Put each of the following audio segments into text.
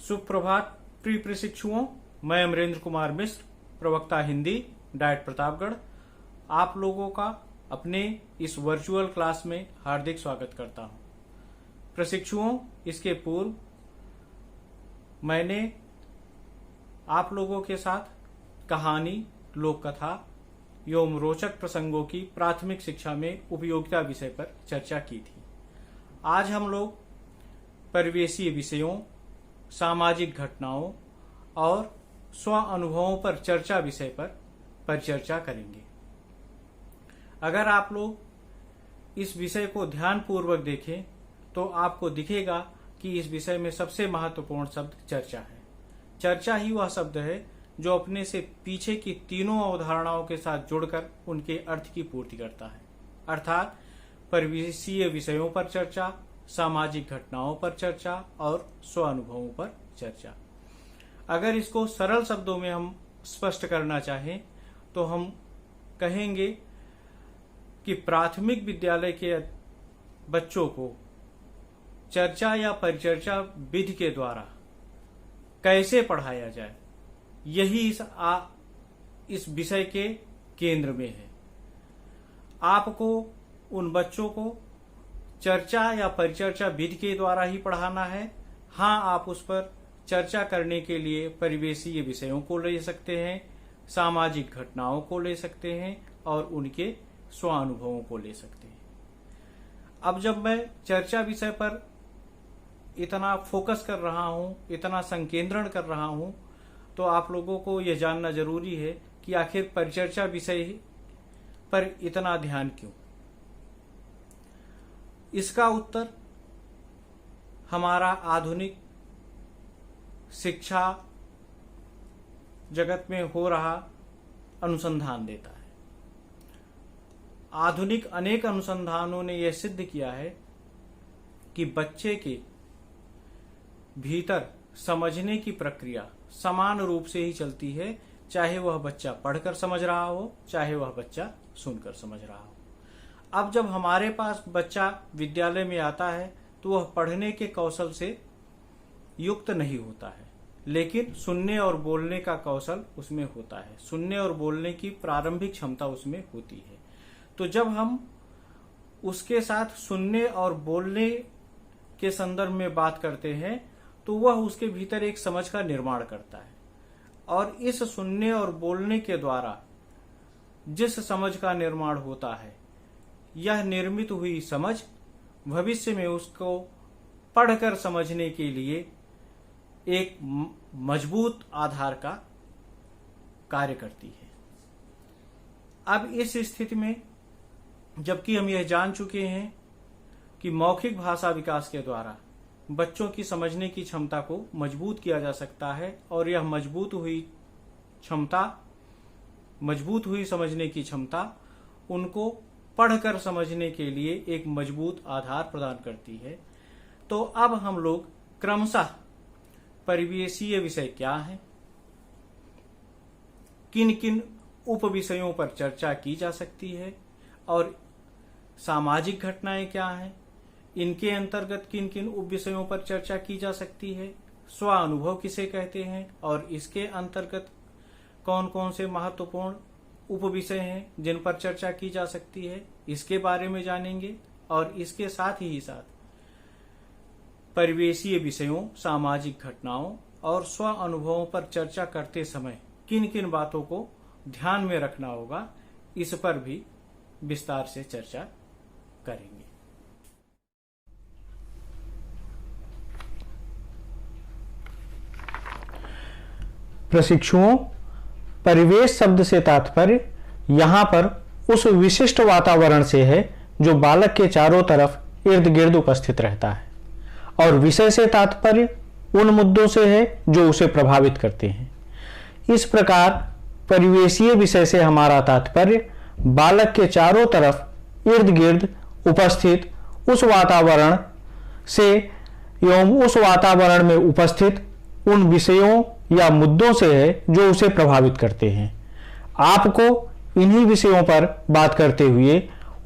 सुप्रभात प्रिय प्रशिक्षुओं, मैं अमरेंद्र कुमार मिश्र, प्रवक्ता हिंदी, डाइट प्रतापगढ़, आप लोगों का अपने इस वर्चुअल क्लास में हार्दिक स्वागत करता हूं। प्रशिक्षुओं, इसके पूर्व मैंने आप लोगों के साथ कहानी, लोक कथा एवं रोचक प्रसंगों की प्राथमिक शिक्षा में उपयोगिता विषय पर चर्चा की थी। आज हम लोग परिवेशीय विषयों, सामाजिक घटनाओं और स्व अनुभवों पर चर्चा विषय पर परिचर्चा करेंगे। अगर आप लोग इस विषय को ध्यानपूर्वक देखें तो आपको दिखेगा कि इस विषय में सबसे महत्वपूर्ण शब्द चर्चा है। चर्चा ही वह शब्द है जो अपने से पीछे की तीनों अवधारणाओं के साथ जुड़कर उनके अर्थ की पूर्ति करता है, अर्थात परिवेशीय विषयों पर चर्चा, सामाजिक घटनाओं पर चर्चा और स्व अनुभवों पर चर्चा। अगर इसको सरल शब्दों में हम स्पष्ट करना चाहें तो हम कहेंगे कि प्राथमिक विद्यालय के बच्चों को चर्चा या परिचर्चा विधि के द्वारा कैसे पढ़ाया जाए, यही इस विषय के केंद्र में है। आपको उन बच्चों को चर्चा या परिचर्चा विधि के द्वारा ही पढ़ाना है। हाँ, आप उस पर चर्चा करने के लिए परिवेशीय विषयों को ले सकते हैं, सामाजिक घटनाओं को ले सकते हैं और उनके स्व अनुभवों को ले सकते हैं। अब जब मैं चर्चा विषय पर इतना फोकस कर रहा हूं, इतना संकेंद्रण कर रहा हूं, तो आप लोगों को यह जानना जरूरी है कि आखिर परिचर्चा विषय पर इतना ध्यान क्यों। इसका उत्तर हमारा आधुनिक शिक्षा जगत में हो रहा अनुसंधान देता है। आधुनिक अनेक अनुसंधानों ने यह सिद्ध किया है कि बच्चे के भीतर समझने की प्रक्रिया समान रूप से ही चलती है, चाहे वह बच्चा पढ़कर समझ रहा हो, चाहे वह बच्चा सुनकर समझ रहा हो। अब जब हमारे पास बच्चा विद्यालय में आता है तो वह पढ़ने के कौशल से युक्त नहीं होता है, लेकिन सुनने और बोलने का कौशल उसमें होता है। सुनने और बोलने की प्रारंभिक क्षमता उसमें होती है। तो जब हम उसके साथ सुनने और बोलने के संदर्भ में बात करते हैं तो वह उसके भीतर एक समझ का निर्माण करता है, और इस सुनने और बोलने के द्वारा जिस समझ का निर्माण होता है, यह निर्मित हुई समझ भविष्य में उसको पढ़कर समझने के लिए एक मजबूत आधार का कार्य करती है। अब इस स्थिति में जबकि हम यह जान चुके हैं कि मौखिक भाषा विकास के द्वारा बच्चों की समझने की क्षमता को मजबूत किया जा सकता है, और यह मजबूत हुई समझने की क्षमता उनको पढ़कर समझने के लिए एक मजबूत आधार प्रदान करती है, तो अब हम लोग क्रमशः परिवेशीय विषय क्या है, किन किन उप विषयों पर चर्चा की जा सकती है, और सामाजिक घटनाएं क्या हैं, इनके अंतर्गत किन किन उप विषयों पर चर्चा की जा सकती है, स्व अनुभव किसे कहते हैं और इसके अंतर्गत कौन कौन से महत्वपूर्ण उप विषय हैं जिन पर चर्चा की जा सकती है, इसके बारे में जानेंगे। और इसके साथ ही साथ परिवेशीय विषयों, सामाजिक घटनाओं और स्व अनुभवों पर चर्चा करते समय किन किन बातों को ध्यान में रखना होगा, इस पर भी विस्तार से चर्चा करेंगे। प्रशिक्षुओं, परिवेश शब्द से तात्पर्य यहाँ पर उस विशिष्ट वातावरण से है जो बालक के चारों तरफ इर्द गिर्द उपस्थित रहता है, और विषय से तात्पर्य उन मुद्दों से है जो उसे प्रभावित करते हैं। इस प्रकार परिवेशीय विषय से हमारा तात्पर्य बालक के चारों तरफ इर्द गिर्द उपस्थित उस वातावरण से एवं उस वातावरण में उपस्थित उन विषयों या मुद्दों से है जो उसे प्रभावित करते हैं। आपको इन्हीं विषयों पर बात करते हुए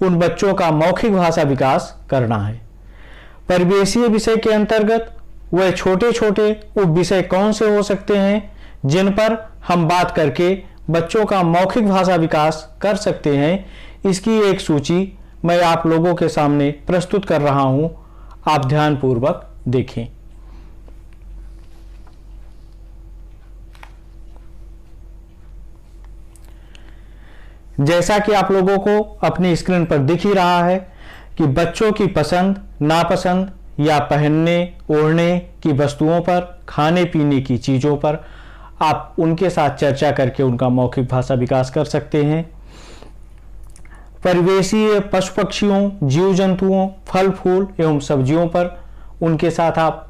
उन बच्चों का मौखिक भाषा विकास करना है। परिवेशीय विषय के अंतर्गत वह छोटे छोटे उप विषय कौन से हो सकते हैं जिन पर हम बात करके बच्चों का मौखिक भाषा विकास कर सकते हैं, इसकी एक सूची मैं आप लोगों के सामने प्रस्तुत कर रहा हूं। आप ध्यानपूर्वक देखें। जैसा कि आप लोगों को अपनी स्क्रीन पर दिख ही रहा है कि बच्चों की पसंद नापसंद या पहनने ओढ़ने की वस्तुओं पर, खाने पीने की चीज़ों पर आप उनके साथ चर्चा करके उनका मौखिक भाषा विकास कर सकते हैं। परिवेशीय पशु पक्षियों, जीव जंतुओं, फल फूल एवं सब्जियों पर उनके साथ आप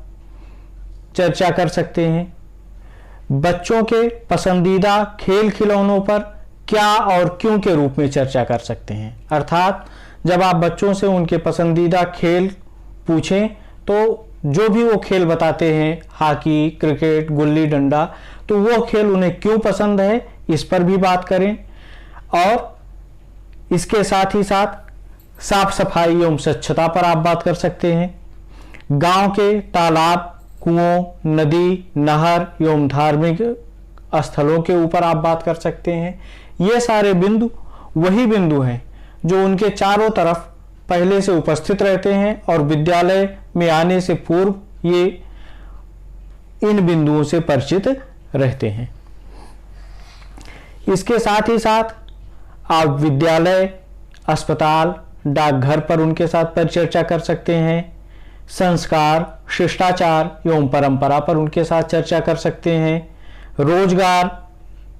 चर्चा कर सकते हैं। बच्चों के पसंदीदा खेल खिलौनों पर क्या और क्यों के रूप में चर्चा कर सकते हैं। अर्थात जब आप बच्चों से उनके पसंदीदा खेल पूछें तो जो भी वो खेल बताते हैं, हॉकी, क्रिकेट, गुल्ली डंडा, तो वो खेल उन्हें क्यों पसंद है इस पर भी बात करें। और इसके साथ ही साथ साफ सफाई एवं स्वच्छता पर आप बात कर सकते हैं। गांव के तालाब, कुओं, नदी, नहर एवं धार्मिक स्थलों के ऊपर आप बात कर सकते हैं। ये सारे बिंदु वही बिंदु हैं जो उनके चारों तरफ पहले से उपस्थित रहते हैं और विद्यालय में आने से पूर्व ये इन बिंदुओं से परिचित रहते हैं। इसके साथ ही साथ आप विद्यालय, अस्पताल, डाकघर पर उनके साथ परिचर्चा कर सकते हैं। संस्कार, शिष्टाचार एवं परंपरा पर उनके साथ चर्चा कर सकते हैं। रोजगार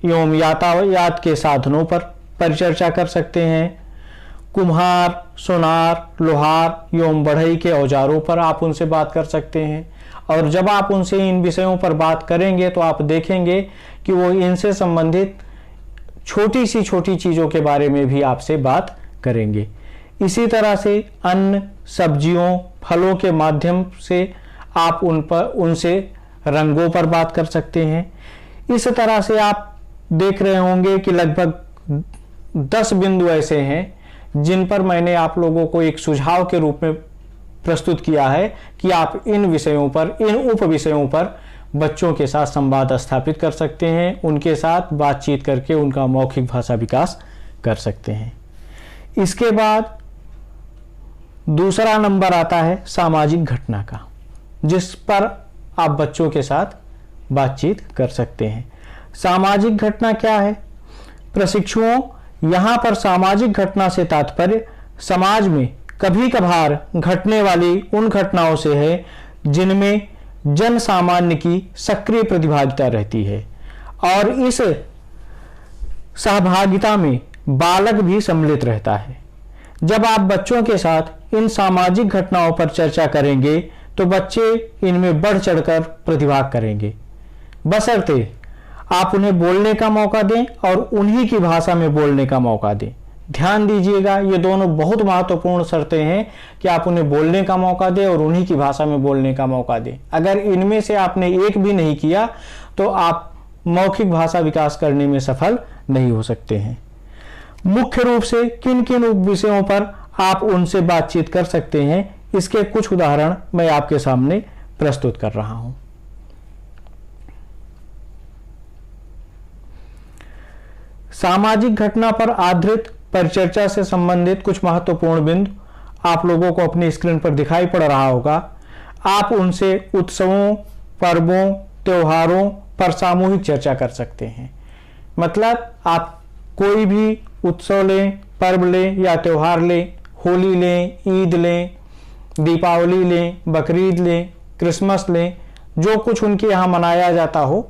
एवं यातायात के साधनों पर परिचर्चा कर सकते हैं। कुम्हार, सोनार, लोहार एवं बढ़ई के औजारों पर आप उनसे बात कर सकते हैं। और जब आप उनसे इन विषयों पर बात करेंगे तो आप देखेंगे कि वो इनसे संबंधित छोटी सी छोटी चीज़ों के बारे में भी आपसे बात करेंगे। इसी तरह से अन्न, सब्जियों, फलों के माध्यम से आप उनसे रंगों पर बात कर सकते हैं। इस तरह से आप देख रहे होंगे कि लगभग 10 बिंदु ऐसे हैं जिन पर मैंने आप लोगों को एक सुझाव के रूप में प्रस्तुत किया है कि आप इन विषयों पर, इन उप विषयों पर बच्चों के साथ संवाद स्थापित कर सकते हैं, उनके साथ बातचीत करके उनका मौखिक भाषा विकास कर सकते हैं। इसके बाद दूसरा नंबर आता है सामाजिक घटना का, जिस पर आप बच्चों के साथ बातचीत कर सकते हैं। सामाजिक घटना क्या है? प्रशिक्षुओं, यहाँ पर सामाजिक घटना से तात्पर्य समाज में कभी कभार घटने वाली उन घटनाओं से है जिनमें जन सामान्य की सक्रिय प्रतिभागिता रहती है और इस सहभागिता में बालक भी सम्मिलित रहता है। जब आप बच्चों के साथ इन सामाजिक घटनाओं पर चर्चा करेंगे तो बच्चे इनमें बढ़ चढ़कर प्रतिभाग करेंगे, बशर्ते आप उन्हें बोलने का मौका दें और उन्हीं की भाषा में बोलने का मौका दें। ध्यान दीजिएगा, ये दोनों बहुत महत्वपूर्ण शर्तें हैं कि आप उन्हें बोलने का मौका दें और उन्हीं की भाषा में बोलने का मौका दें। अगर इनमें से आपने एक भी नहीं किया तो आप मौखिक भाषा विकास करने में सफल नहीं हो सकते हैं। मुख्य रूप से किन किन विषयों पर आप उनसे बातचीत कर सकते हैं, इसके कुछ उदाहरण मैं आपके सामने प्रस्तुत कर रहा हूं। सामाजिक घटना पर आधारित परिचर्चा से संबंधित कुछ महत्वपूर्ण बिंदु आप लोगों को अपनी स्क्रीन पर दिखाई पड़ रहा होगा। आप उनसे उत्सवों, पर्वों, त्योहारों पर सामूहिक चर्चा कर सकते हैं। मतलब आप कोई भी उत्सव लें, पर्व लें या त्योहार लें, होली लें, ईद लें, दीपावली लें, बकरीद लें, क्रिसमस लें, जो कुछ उनके यहाँ मनाया जाता हो,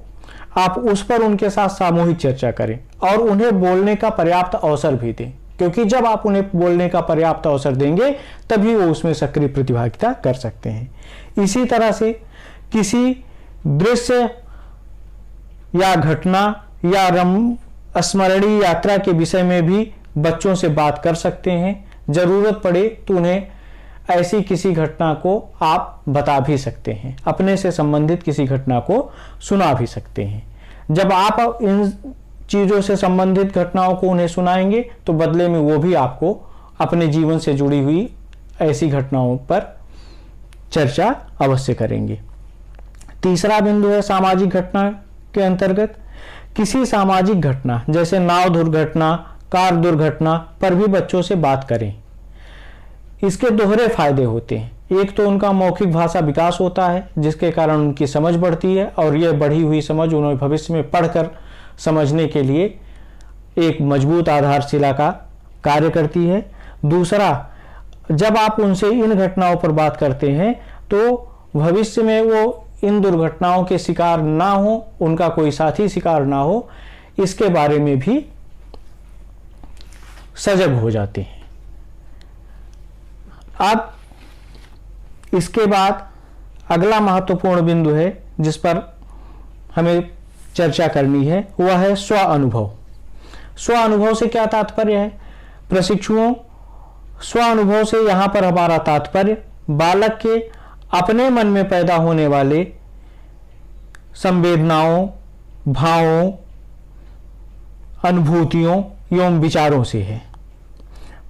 आप उस पर उनके साथ सामूहिक चर्चा करें और उन्हें बोलने का पर्याप्त अवसर भी दें, क्योंकि जब आप उन्हें बोलने का पर्याप्त अवसर देंगे तभी वो उसमें सक्रिय प्रतिभागिता कर सकते हैं। इसी तरह से किसी दृश्य या घटना या स्मरणीय यात्रा के विषय में भी बच्चों से बात कर सकते हैं। जरूरत पड़े तो उन्हें ऐसी किसी घटना को आप बता भी सकते हैं, अपने से संबंधित किसी घटना को सुना भी सकते हैं। जब आप इन चीज़ों से संबंधित घटनाओं को उन्हें सुनाएंगे तो बदले में वो भी आपको अपने जीवन से जुड़ी हुई ऐसी घटनाओं पर चर्चा अवश्य करेंगे। तीसरा बिंदु है सामाजिक घटना के अंतर्गत किसी सामाजिक घटना जैसे नाव दुर्घटना, कार दुर्घटना पर भी बच्चों से बात करें। इसके दोहरे फायदे होते हैं। एक तो उनका मौखिक भाषा विकास होता है जिसके कारण उनकी समझ बढ़ती है और यह बढ़ी हुई समझ उन्हें भविष्य में पढ़कर समझने के लिए एक मजबूत आधारशिला का कार्य करती है। दूसरा, जब आप उनसे इन घटनाओं पर बात करते हैं तो भविष्य में वो इन दुर्घटनाओं के शिकार ना हो, उनका कोई साथी शिकार ना हो, इसके बारे में भी सजग हो जाते हैं। अब इसके बाद अगला महत्वपूर्ण बिंदु है जिस पर हमें चर्चा करनी है, वह है स्व अनुभव। स्व अनुभव से क्या तात्पर्य है? प्रशिक्षुओं, स्व अनुभव से यहां पर हमारा तात्पर्य बालक के अपने मन में पैदा होने वाले संवेदनाओं, भावों, अनुभूतियों एवं विचारों से है।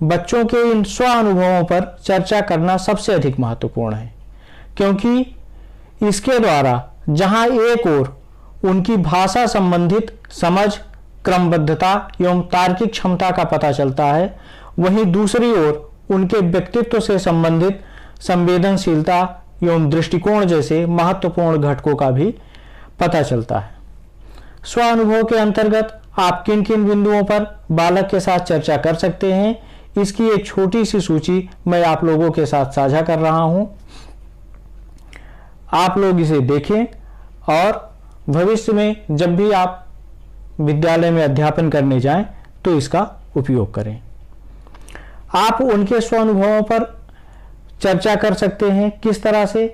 बच्चों के इन स्व अनुभवों पर चर्चा करना सबसे अधिक महत्वपूर्ण है क्योंकि इसके द्वारा जहां एक ओर उनकी भाषा संबंधित समझ, क्रमबद्धता एवं तार्किक क्षमता का पता चलता है, वहीं दूसरी ओर उनके व्यक्तित्व से संबंधित संवेदनशीलता एवं दृष्टिकोण जैसे महत्वपूर्ण घटकों का भी पता चलता है। स्व अनुभव के अंतर्गत आप किन किन बिंदुओं पर बालक के साथ चर्चा कर सकते हैं, इसकी एक छोटी सी सूची मैं आप लोगों के साथ साझा कर रहा हूं। आप लोग इसे देखें और भविष्य में जब भी आप विद्यालय में अध्यापन करने जाएं तो इसका उपयोग करें। आप उनके स्व अनुभवों पर चर्चा कर सकते हैं किस तरह से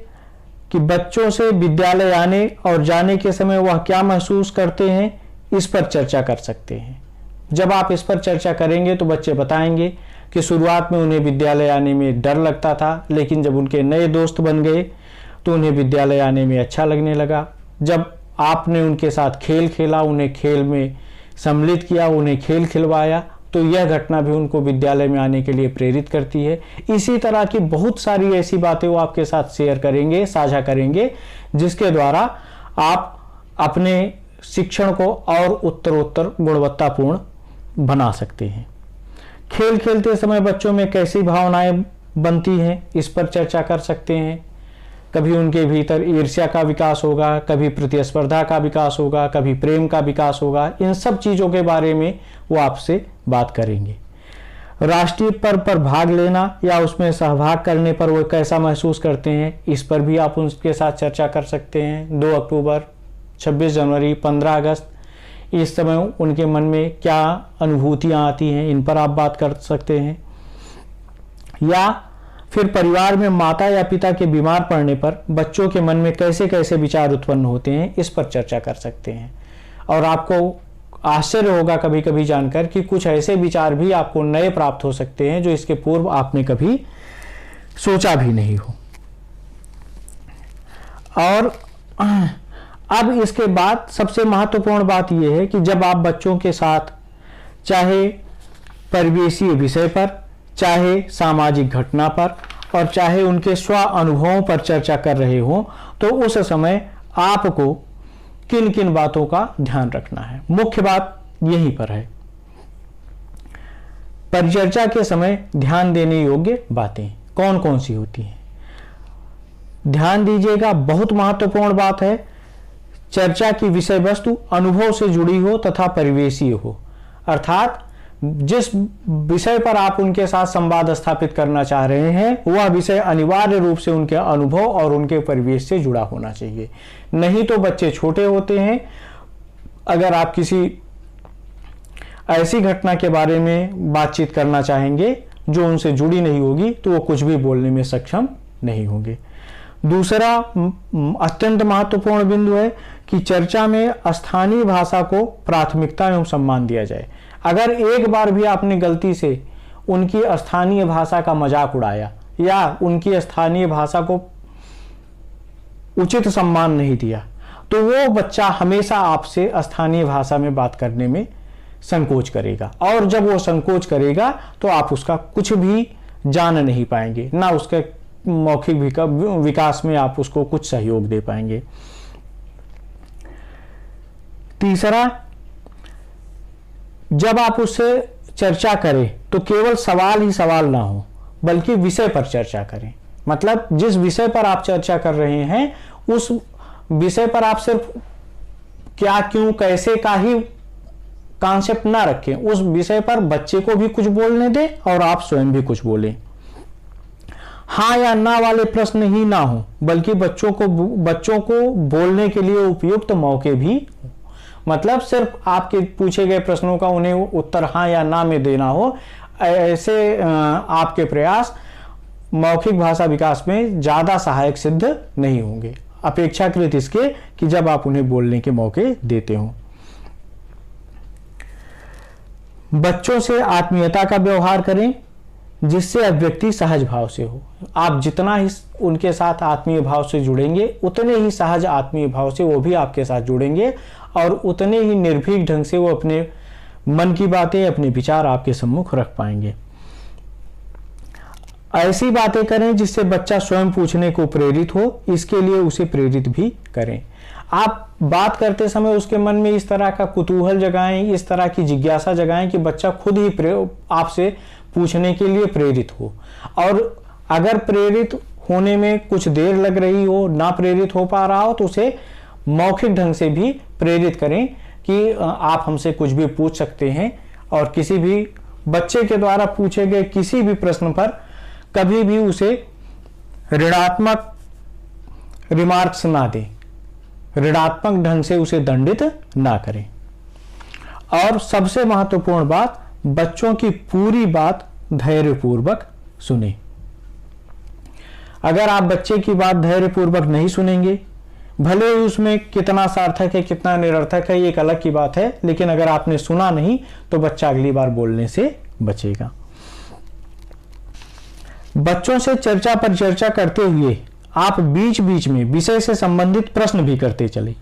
कि बच्चों से विद्यालय आने और जाने के समय वह क्या महसूस करते हैं, इस पर चर्चा कर सकते हैं। जब आप इस पर चर्चा करेंगे तो बच्चे बताएंगे कि शुरुआत में उन्हें विद्यालय आने में डर लगता था, लेकिन जब उनके नए दोस्त बन गए तो उन्हें विद्यालय आने में अच्छा लगने लगा। जब आपने उनके साथ खेल खेला, उन्हें खेल में सम्मिलित किया, उन्हें खेल खिलवाया, तो यह घटना भी उनको विद्यालय में आने के लिए प्रेरित करती है। इसी तरह की बहुत सारी ऐसी बातें वो आपके साथ शेयर करेंगे, साझा करेंगे, जिसके द्वारा आप अपने शिक्षण को और उत्तरोत्तर गुणवत्तापूर्ण बना सकते हैं। खेल खेलते समय बच्चों में कैसी भावनाएं बनती हैं, इस पर चर्चा कर सकते हैं। कभी उनके भीतर ईर्ष्या का विकास होगा, कभी प्रतिस्पर्धा का विकास होगा, कभी प्रेम का विकास होगा। इन सब चीज़ों के बारे में वो आपसे बात करेंगे। राष्ट्रीय पर्व पर भाग लेना या उसमें सहभाग करने पर वो कैसा महसूस करते हैं, इस पर भी आप उनके साथ चर्चा कर सकते हैं। 2 अक्टूबर, 26 जनवरी, 15 अगस्त, इस समय उनके मन में क्या अनुभूतियाँ आती हैं, इन पर आप बात कर सकते हैं। या फिर परिवार में माता या पिता के बीमार पड़ने पर बच्चों के मन में कैसे कैसे विचार उत्पन्न होते हैं, इस पर चर्चा कर सकते हैं। और आपको आश्चर्य होगा कभी कभी जानकर कि कुछ ऐसे विचार भी आपको नए प्राप्त हो सकते हैं जो इसके पूर्व आपने कभी सोचा भी नहीं हो। और अब इसके बाद सबसे महत्वपूर्ण बात यह है कि जब आप बच्चों के साथ चाहे परिवेशीय विषय पर, चाहे सामाजिक घटना पर और चाहे उनके स्व अनुभवों पर चर्चा कर रहे हो, तो उस समय आपको किन किन बातों का ध्यान रखना है। मुख्य बात यहीं पर है। परिचर्चा के समय ध्यान देने योग्य बातें कौन कौन सी होती हैं, ध्यान दीजिएगा। बहुत महत्वपूर्ण बात है, चर्चा की विषय वस्तु अनुभव से जुड़ी हो तथा परिवेशीय हो। अर्थात जिस विषय पर आप उनके साथ संवाद स्थापित करना चाह रहे हैं, वह विषय अनिवार्य रूप से उनके अनुभव और उनके परिवेश से जुड़ा होना चाहिए। नहीं तो बच्चे छोटे होते हैं, अगर आप किसी ऐसी घटना के बारे में बातचीत करना चाहेंगे जो उनसे जुड़ी नहीं होगी, तो वो कुछ भी बोलने में सक्षम नहीं होंगे। दूसरा अत्यंत महत्वपूर्ण बिंदु है कि चर्चा में स्थानीय भाषा को प्राथमिकता एवं सम्मान दिया जाए। अगर एक बार भी आपने गलती से उनकी स्थानीय भाषा का मजाक उड़ाया या उनकी स्थानीय भाषा को उचित सम्मान नहीं दिया, तो वो बच्चा हमेशा आपसे स्थानीय भाषा में बात करने में संकोच करेगा। और जब वो संकोच करेगा तो आप उसका कुछ भी जान नहीं पाएंगे, ना उसके मौखिक विकास में आप उसको कुछ सहयोग दे पाएंगे। तीसरा, जब आप उससे चर्चा करें तो केवल सवाल ही सवाल ना हो, बल्कि विषय पर चर्चा करें। मतलब जिस विषय पर आप चर्चा कर रहे हैं उस विषय पर आप सिर्फ क्या, क्यों, कैसे का ही कॉन्सेप्ट ना रखें। उस विषय पर बच्चे को भी कुछ बोलने दें और आप स्वयं भी कुछ बोलें। हाँ या ना वाले प्रश्न ही ना हो, बल्कि बच्चों को बोलने के लिए उपयुक्त मौके भी। मतलब सिर्फ आपके पूछे गए प्रश्नों का उन्हें उत्तर हाँ या ना में देना हो, ऐसे आपके प्रयास मौखिक भाषा विकास में ज्यादा सहायक सिद्ध नहीं होंगे, अपेक्षाकृत इसके कि जब आप उन्हें बोलने के मौके देते हो। बच्चों से आत्मीयता का व्यवहार करें, जिससे अभिव्यक्ति सहज भाव से हो। आप जितना ही उनके साथ आत्मीय भाव से जुड़ेंगे, उतने ही सहज आत्मीय भाव से वो भी आपके साथ जुड़ेंगे और उतने ही निर्भीक ढंग से वो अपने मन की बातें, अपने विचार आपके सम्मुख रख पाएंगे। ऐसी बातें करें जिससे बच्चा स्वयं पूछने को प्रेरित हो, इसके लिए उसे प्रेरित भी करें। आप बात करते समय उसके मन में इस तरह का कुतूहल जगाएं, इस तरह की जिज्ञासा जगाएं कि बच्चा खुद ही आपसे पूछने के लिए प्रेरित हो। और अगर प्रेरित होने में कुछ देर लग रही हो, ना प्रेरित हो पा रहा हो, तो उसे मौखिक ढंग से भी प्रेरित करें कि आप हमसे कुछ भी पूछ सकते हैं। और किसी भी बच्चे के द्वारा पूछे गए किसी भी प्रश्न पर कभी भी उसे ऋणात्मक रिमार्क्स ना दें, ऋणात्मक ढंग से उसे दंडित ना करें। और सबसे महत्वपूर्ण बात, बच्चों की पूरी बात धैर्यपूर्वक सुने। अगर आप बच्चे की बात धैर्यपूर्वक नहीं सुनेंगे, भले ही उसमें कितना सार्थक है कितना निरर्थक है ये एक अलग की बात है, लेकिन अगर आपने सुना नहीं तो बच्चा अगली बार बोलने से बचेगा। बच्चों से चर्चा पर चर्चा करते हुए आप बीच बीच में विषय से संबंधित प्रश्न भी करते चले,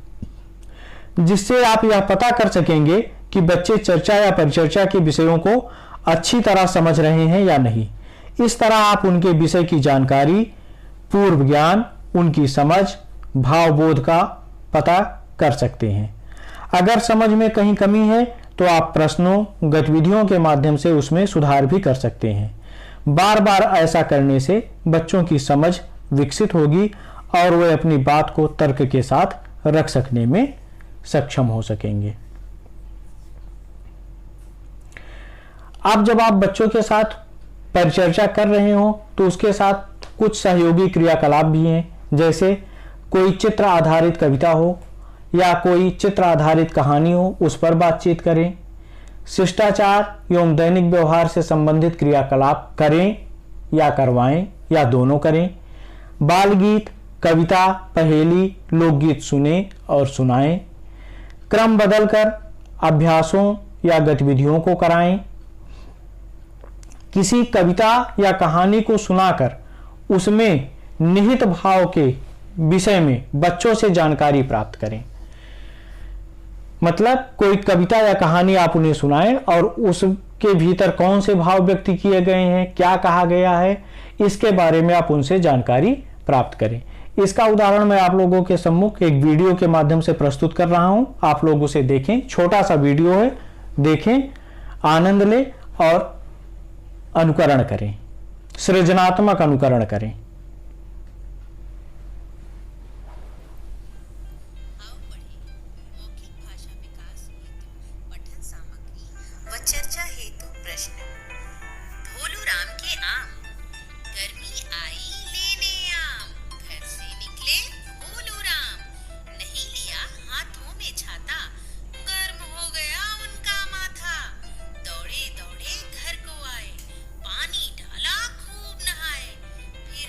जिससे आप यह पता कर सकेंगे कि बच्चे चर्चा या परिचर्चा के विषयों को अच्छी तरह समझ रहे हैं या नहीं। इस तरह आप उनके विषय की जानकारी, पूर्व ज्ञान, उनकी समझ, भावबोध का पता कर सकते हैं। अगर समझ में कहीं कमी है तो आप प्रश्नों, गतिविधियों के माध्यम से उसमें सुधार भी कर सकते हैं। बार बार ऐसा करने से बच्चों की समझ विकसित होगी और वे अपनी बात को तर्क के साथ रख सकने में सक्षम हो सकेंगे। अब जब आप बच्चों के साथ परिचर्चा कर रहे हो तो उसके साथ कुछ सहयोगी क्रियाकलाप भी हैं, जैसे कोई चित्र आधारित कविता हो या कोई चित्र आधारित कहानी हो, उस पर बातचीत करें। शिष्टाचार एवं दैनिक व्यवहार से संबंधित क्रियाकलाप करें या करवाएं या दोनों करें। बाल गीत, कविता, पहेली, लोकगीत सुने और सुनाएं। क्रम बदलकर अभ्यासों या गतिविधियों को कराएं। किसी कविता या कहानी को सुनाकर उसमें निहित भाव के विषय में बच्चों से जानकारी प्राप्त करें। मतलब कोई कविता या कहानी आप उन्हें सुनाएं और उसके भीतर कौन से भाव व्यक्त किए गए हैं, क्या कहा गया है, इसके बारे में आप उनसे जानकारी प्राप्त करें। इसका उदाहरण मैं आप लोगों के सम्मुख एक वीडियो के माध्यम से प्रस्तुत कर रहा हूं। आप लोग उसे देखें, छोटा सा वीडियो है, देखें, आनंद लें और अनुकरण करें, सृजनात्मक अनुकरण करें। चर्चा हेतु प्रश्न। भोलू राम के आम, गर्मी आई लेने आम, घर से निकले भोलू राम, नहीं लिया हाथों में छाता, गर्म हो गया उनका माथा। दौड़े दौड़े घर को आए, पानी डाला खूब नहाए, फिर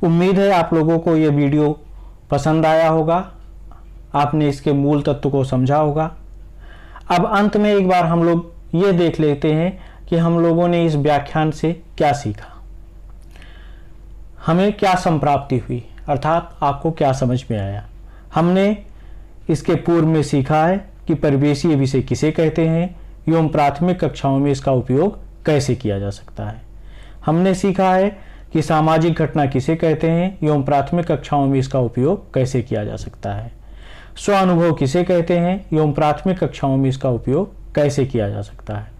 उम्मीद है आप लोगों को ये वीडियो पसंद आया होगा, आपने इसके मूल तत्व को समझा होगा। अब अंत में एक बार हम लोग ये देख लेते हैं कि हम लोगों ने इस व्याख्यान से क्या सीखा, हमें क्या संप्राप्ति हुई, अर्थात आपको क्या समझ में आया। हमने इसके पूर्व में सीखा है कि परिवेशीय विषय किसे कहते हैं एवं प्राथमिक कक्षाओं में इसका उपयोग कैसे किया जा सकता है। हमने सीखा है कि सामाजिक घटना किसे कहते हैं एवं प्राथमिक कक्षाओं में इसका उपयोग कैसे किया जा सकता है। स्व अनुभव किसे कहते हैं एवं प्राथमिक कक्षाओं में इसका उपयोग कैसे किया जा सकता है।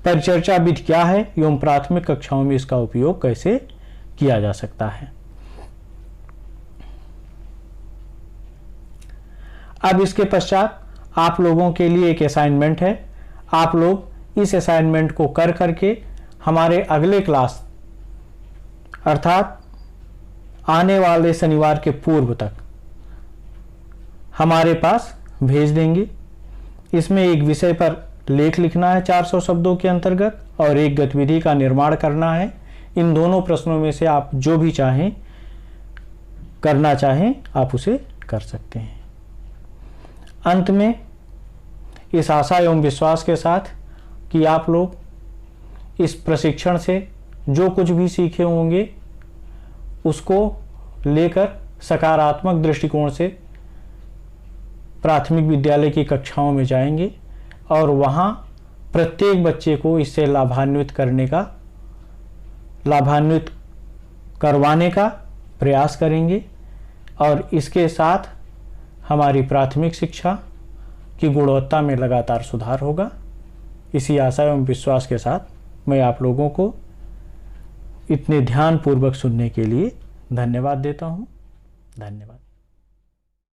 परिचर्चा विधि क्या है एवं प्राथमिक कक्षाओं में इसका उपयोग कैसे किया जा सकता है। अब इसके पश्चात आप लोगों के लिए एक असाइनमेंट है। आप लोग इस असाइनमेंट को कर करके हमारे अगले क्लास अर्थात आने वाले शनिवार के पूर्व तक हमारे पास भेज देंगे। इसमें एक विषय पर लेख लिखना है 400 शब्दों के अंतर्गत और एक गतिविधि का निर्माण करना है। इन दोनों प्रश्नों में से आप जो भी चाहें करना चाहें आप उसे कर सकते हैं। अंत में इस आशा एवं विश्वास के साथ कि आप लोग इस प्रशिक्षण से जो कुछ भी सीखे होंगे उसको लेकर सकारात्मक दृष्टिकोण से प्राथमिक विद्यालय की कक्षाओं में जाएंगे और वहाँ प्रत्येक बच्चे को इससे लाभान्वित करवाने का प्रयास करेंगे और इसके साथ हमारी प्राथमिक शिक्षा की गुणवत्ता में लगातार सुधार होगा। इसी आशा एवं विश्वास के साथ मैं आप लोगों को इतने ध्यानपूर्वक सुनने के लिए धन्यवाद देता हूँ। धन्यवाद।